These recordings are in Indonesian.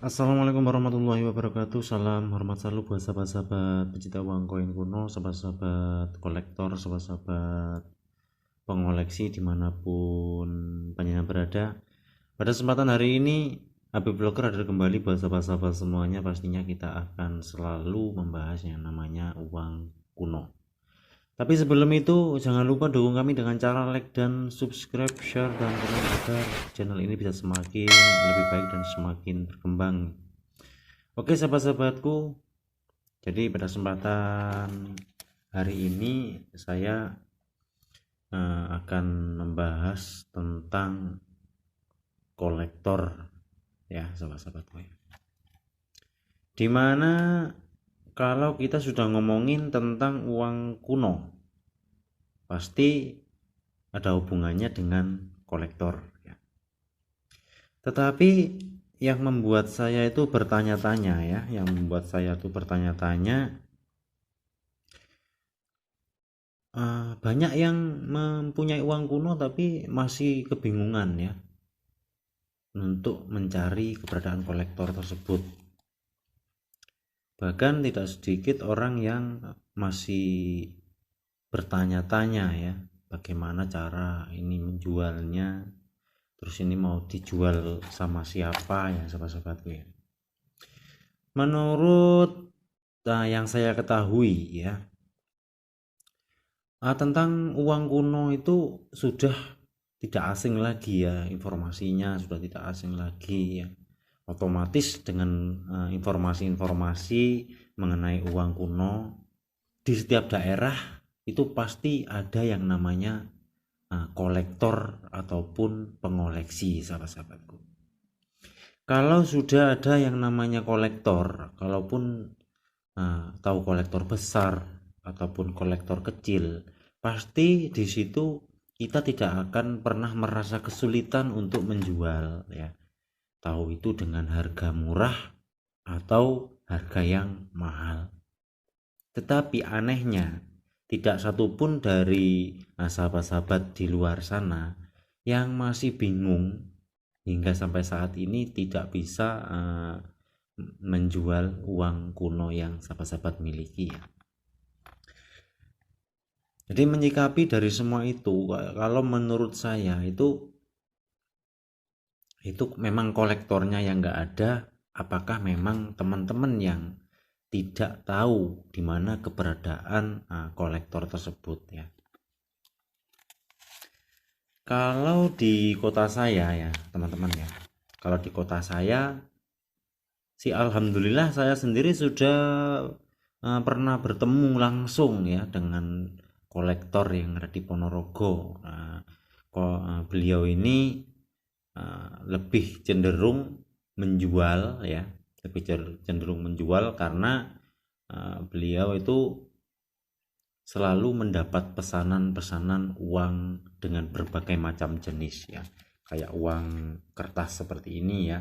Assalamualaikum warahmatullahi wabarakatuh. Salam hormat selalu buat sahabat-sahabat pecinta uang koin kuno, sahabat-sahabat kolektor, sahabat-sahabat pengoleksi dimanapun panjenengan berada. Pada kesempatan hari ini, Habib Vlogger hadir kembali buat sahabat-sahabat semuanya. Pastinya kita akan selalu membahas yang namanya uang kuno. Tapi sebelum itu, jangan lupa dukung kami dengan cara like dan subscribe, share, dan komen agar channel ini bisa semakin lebih baik dan semakin berkembang. Oke sahabat-sahabatku, jadi pada kesempatan hari ini saya akan membahas tentang kolektor ya sahabat-sahabatku ya. Dimana kalau kita sudah ngomongin tentang uang kuno, pasti ada hubungannya dengan kolektor ya. Tetapi yang membuat saya itu bertanya-tanya ya, banyak yang mempunyai uang kuno tapi masih kebingungan ya untuk mencari keberadaan kolektor tersebut. Bahkan tidak sedikit orang yang masih bertanya-tanya ya, bagaimana cara ini menjualnya, terus ini mau dijual sama siapa ya sahabat-sahabatku ya. Menurut yang saya ketahui ya, tentang uang kuno itu sudah tidak asing lagi ya, informasinya sudah tidak asing lagi ya. Otomatis dengan informasi-informasi mengenai uang kuno di setiap daerah itu pasti ada yang namanya kolektor ataupun pengoleksi sahabat-sahabatku. Kalau sudah ada yang namanya kolektor, kalaupun tahu kolektor besar ataupun kolektor kecil, pasti di situ kita tidak akan pernah merasa kesulitan untuk menjual ya. Tahu itu dengan harga murah atau harga yang mahal. Tetapi anehnya tidak satupun dari sahabat-sahabat di luar sana yang masih bingung hingga sampai saat ini tidak bisa menjual uang kuno yang sahabat-sahabat miliki ya. Jadi menyikapi dari semua itu, kalau menurut saya itu memang kolektornya yang nggak ada, apakah memang teman-teman yang tidak tahu di mana keberadaan kolektor tersebut ya. Kalau di kota saya ya teman-teman ya, kalau di kota saya sih alhamdulillah saya sendiri sudah pernah bertemu langsung ya dengan kolektor yang ada di Ponorogo. Beliau ini lebih cenderung menjual ya, karena beliau itu selalu mendapat pesanan-pesanan uang dengan berbagai macam jenis ya, kayak uang kertas seperti ini ya,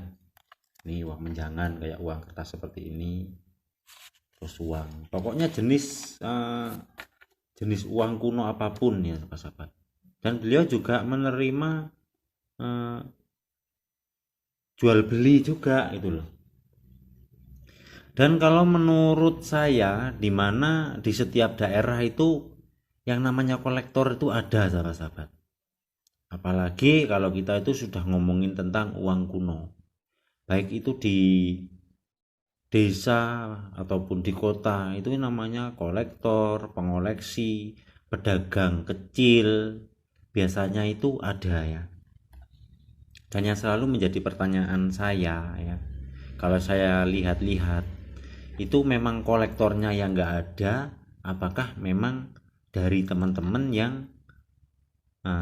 ini uang menjangan kayak uang kertas seperti ini, terus uang pokoknya jenis uang kuno apapun ya sahabat-sahabat. Dan beliau juga menerima jual beli juga itu loh. Dan kalau menurut saya di mana di setiap daerah itu yang namanya kolektor itu ada sahabat-sahabat. Apalagi kalau kita itu sudah ngomongin tentang uang kuno. Baik itu di desa ataupun di kota itu namanya kolektor, pengoleksi, pedagang kecil, biasanya itu ada ya. Dan yang selalu menjadi pertanyaan saya ya, kalau saya lihat-lihat itu memang kolektornya yang nggak ada, apakah memang dari teman-teman yang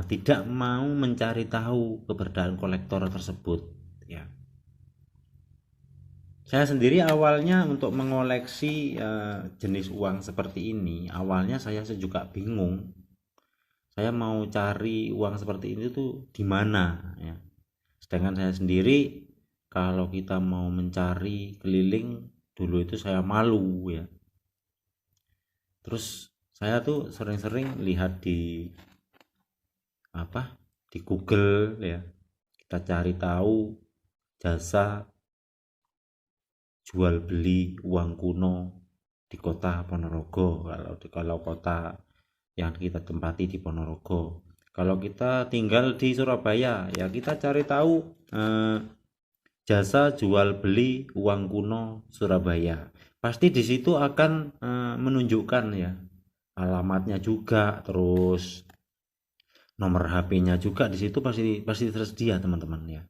tidak mau mencari tahu keberadaan kolektor tersebut ya. Saya sendiri awalnya untuk mengoleksi jenis uang seperti ini, awalnya saya juga bingung. Saya mau cari uang seperti ini tuh di mana ya. Sedangkan saya sendiri kalau kita mau mencari keliling dulu itu saya malu ya. Terus saya tuh sering-sering lihat di Google ya. Kita cari tahu jasa jual beli uang kuno di kota Ponorogo, kalau kota yang kita tempati di Ponorogo. Kalau kita tinggal di Surabaya, ya kita cari tahu jasa jual beli uang kuno Surabaya. Pasti di situ akan menunjukkan ya alamatnya juga, terus nomor HP-nya juga di situ pasti tersedia teman-teman ya.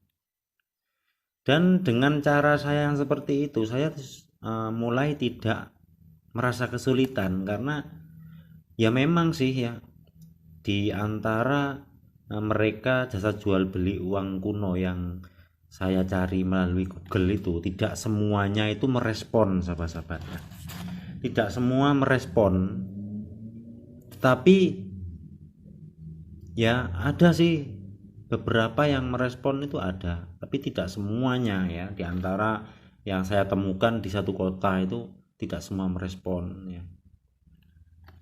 Dan dengan cara saya yang seperti itu, saya mulai tidak merasa kesulitan, karena ya memang sih ya, di antara mereka jasa jual beli uang kuno yang saya cari melalui Google itu, tidak semuanya itu merespon sahabat-sahabat. Tidak semua merespon, tetapi ya ada sih beberapa yang merespon itu ada, tapi tidak semuanya ya. Di antara yang saya temukan di satu kota itu tidak semua merespon ya.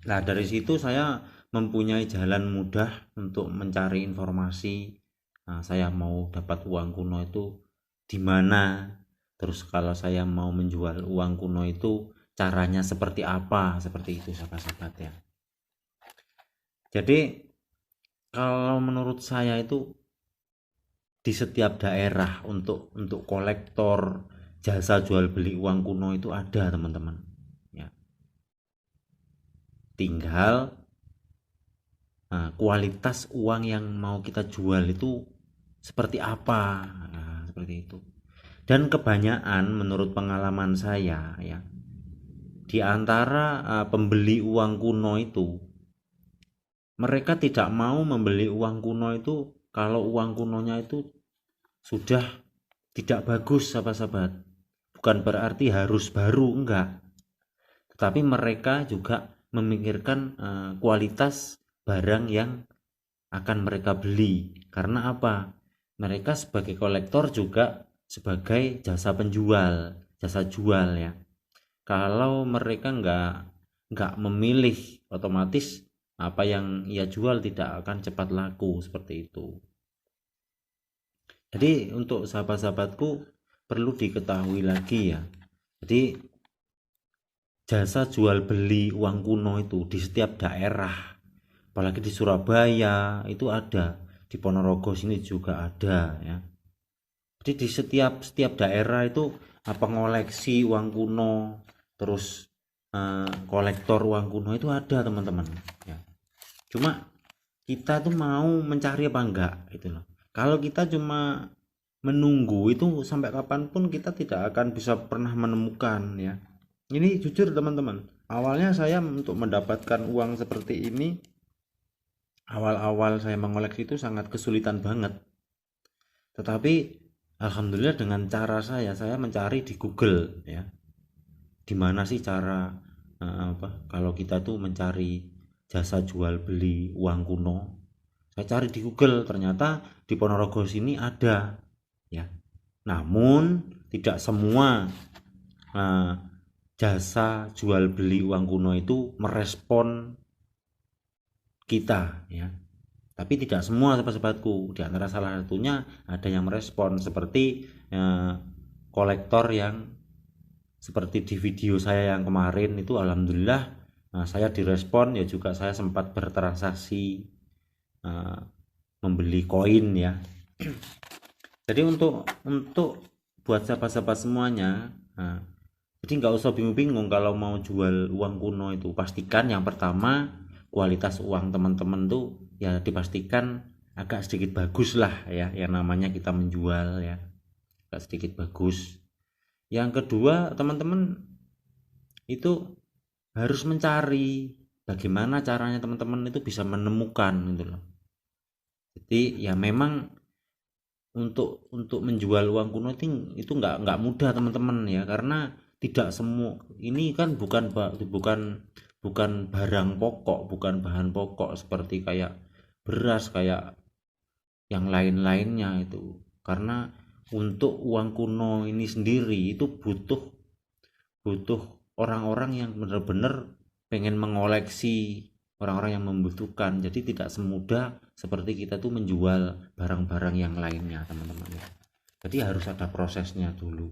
Nah, dari situ saya mempunyai jalan mudah untuk mencari informasi. Nah, saya mau dapat uang kuno itu di mana, terus kalau saya mau menjual uang kuno itu caranya seperti apa, seperti itu sahabat-sahabat ya. Jadi kalau menurut saya itu di setiap daerah untuk kolektor jasa jual beli uang kuno itu ada teman-teman ya. Tinggal kualitas uang yang mau kita jual itu seperti apa, nah, seperti itu. Dan kebanyakan menurut pengalaman saya ya, di antara pembeli uang kuno itu, mereka tidak mau membeli uang kuno itu kalau uang kunonya itu sudah tidak bagus sahabat-sahabat. Bukan berarti harus baru, enggak, tetapi mereka juga memikirkan kualitas barang yang akan mereka beli. Karena apa? Mereka sebagai kolektor juga sebagai jasa penjual, jasa jual ya. Kalau mereka enggak memilih, otomatis apa yang ia jual tidak akan cepat laku, seperti itu. Jadi untuk sahabat-sahabatku perlu diketahui lagi ya. Jadi jasa jual beli uang kuno itu di setiap daerah, apalagi di Surabaya itu ada, di Ponorogo sini juga ada ya. Jadi di setiap daerah itu pengoleksi uang kuno, terus kolektor uang kuno itu ada teman-teman ya. Cuma kita tuh mau mencari apa enggak itu loh. Kalau kita cuma menunggu itu sampai kapanpun kita tidak akan bisa pernah menemukan ya. Ini jujur teman-teman, awalnya saya untuk mendapatkan uang seperti ini, awal-awal saya mengoleksi itu sangat kesulitan banget. Tetapi alhamdulillah dengan cara saya mencari di Google ya, dimana sih cara kalau kita tuh mencari jasa jual beli uang kuno. Saya cari di Google, ternyata di Ponorogo sini ada ya. Namun tidak semua jasa jual beli uang kuno itu merespon kita ya. Tapi tidak semua sahabat-sahabatku. Di antara salah satunya ada yang merespon, seperti kolektor yang seperti di video saya yang kemarin itu, alhamdulillah saya direspon ya, juga saya sempat bertransaksi membeli koin ya. Jadi untuk buat sahabat-sahabat semuanya, jadi nggak usah bingung-bingung kalau mau jual uang kuno itu. Pastikan yang pertama kualitas uang teman-teman tuh ya dipastikan agak sedikit bagus lah ya, yang namanya kita menjual ya, agak sedikit bagus. Yang kedua, teman-teman itu harus mencari bagaimana caranya teman-teman itu bisa menemukan gitu loh. Jadi ya memang untuk menjual uang kuno itu nggak mudah teman-teman ya, karena tidak semua ini kan bukan barang pokok, bukan bahan pokok seperti kayak beras, kayak yang lain-lainnya itu. Karena untuk uang kuno ini sendiri itu butuh orang-orang yang benar-benar pengen mengoleksi, orang-orang yang membutuhkan. Jadi tidak semudah seperti kita tuh menjual barang-barang yang lainnya teman-teman ya. Jadi harus ada prosesnya dulu.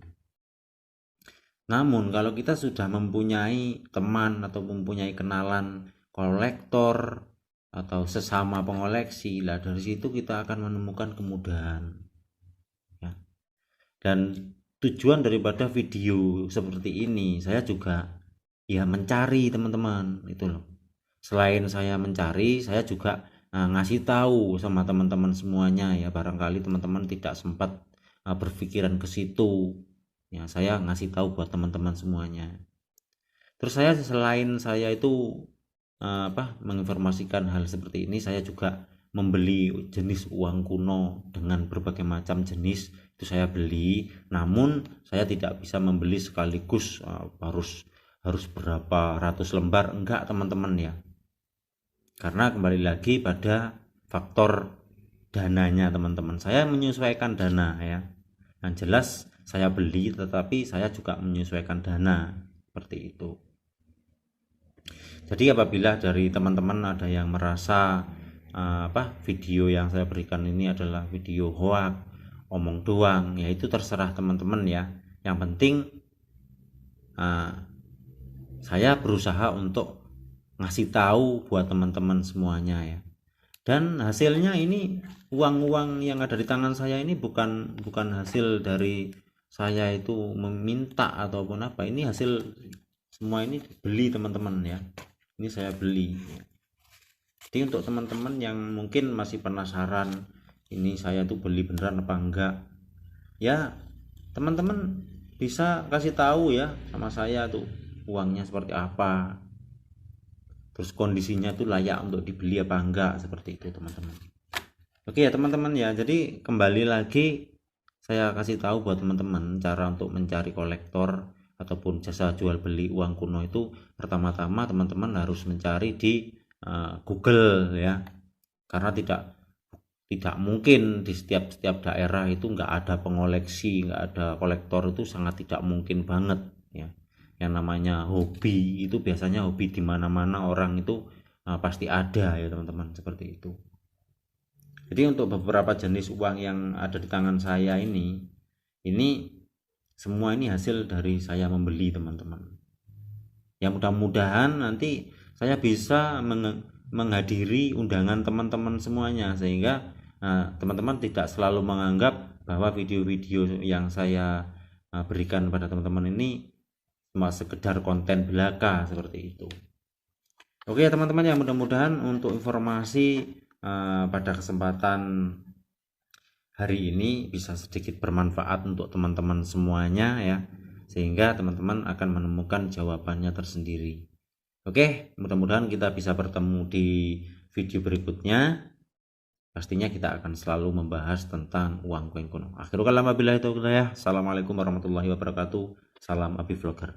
Namun kalau kita sudah mempunyai teman atau mempunyai kenalan kolektor atau sesama pengoleksi, lah dari situ kita akan menemukan kemudahan ya. Dan tujuan daripada video seperti ini saya juga ya mencari teman-teman itu loh. Selain saya mencari, saya juga ngasih tahu sama teman-teman semuanya ya, barangkali teman-teman tidak sempat berpikiran ke situ ya, saya ngasih tahu buat teman-teman semuanya. Terus saya selain saya itu menginformasikan hal seperti ini, saya juga membeli jenis uang kuno dengan berbagai macam jenis itu saya beli. Namun saya tidak bisa membeli sekaligus harus berapa ratus lembar, enggak teman-teman ya, karena kembali lagi pada faktor dananya teman-teman. Saya menyesuaikan dana ya, yang jelas saya beli tetapi saya juga menyesuaikan dana seperti itu. Jadi apabila dari teman-teman ada yang merasa video yang saya berikan ini adalah video hoax, omong doang, ya itu terserah teman-teman ya. Yang penting saya berusaha untuk ngasih tahu buat teman-teman semuanya ya. Dan hasilnya ini, uang-uang yang ada di tangan saya ini bukan hasil dari saya itu meminta ataupun apa. Ini hasil semua ini beli teman-teman ya. Ini saya beli. Jadi untuk teman-teman yang mungkin masih penasaran ini saya tuh beli beneran apa enggak, ya teman-teman bisa kasih tahu ya sama saya tuh uangnya seperti apa, terus kondisinya tuh layak untuk dibeli apa enggak, seperti itu teman-teman. Oke ya teman-teman ya, jadi kembali lagi saya kasih tahu buat teman-teman cara untuk mencari kolektor ataupun jasa jual beli uang kuno itu. Pertama-tama teman-teman harus mencari di Google ya, karena tidak mungkin di setiap daerah itu nggak ada pengoleksi, nggak ada kolektor, itu sangat tidak mungkin banget ya. Yang namanya hobi itu biasanya hobi di mana-mana orang itu pasti ada ya teman-teman, seperti itu. Jadi untuk beberapa jenis uang yang ada di tangan saya ini semua ini hasil dari saya membeli teman-teman. Ya mudah-mudahan nanti saya bisa menghadiri undangan teman-teman semuanya, sehingga teman-teman tidak selalu menganggap bahwa video-video yang saya berikan pada teman-teman ini cuma sekedar konten belaka, seperti itu. Oke ya teman-teman ya, mudah-mudahan untuk informasi pada kesempatan hari ini bisa sedikit bermanfaat untuk teman-teman semuanya ya, sehingga teman-teman akan menemukan jawabannya tersendiri. Oke, mudah-mudahan kita bisa bertemu di video berikutnya. Pastinya kita akan selalu membahas tentang uang koin kuno. Akhirul kalam wabillahi taufiq hidayah. Assalamualaikum warahmatullahi wabarakatuh. Salam Abi Vlogger.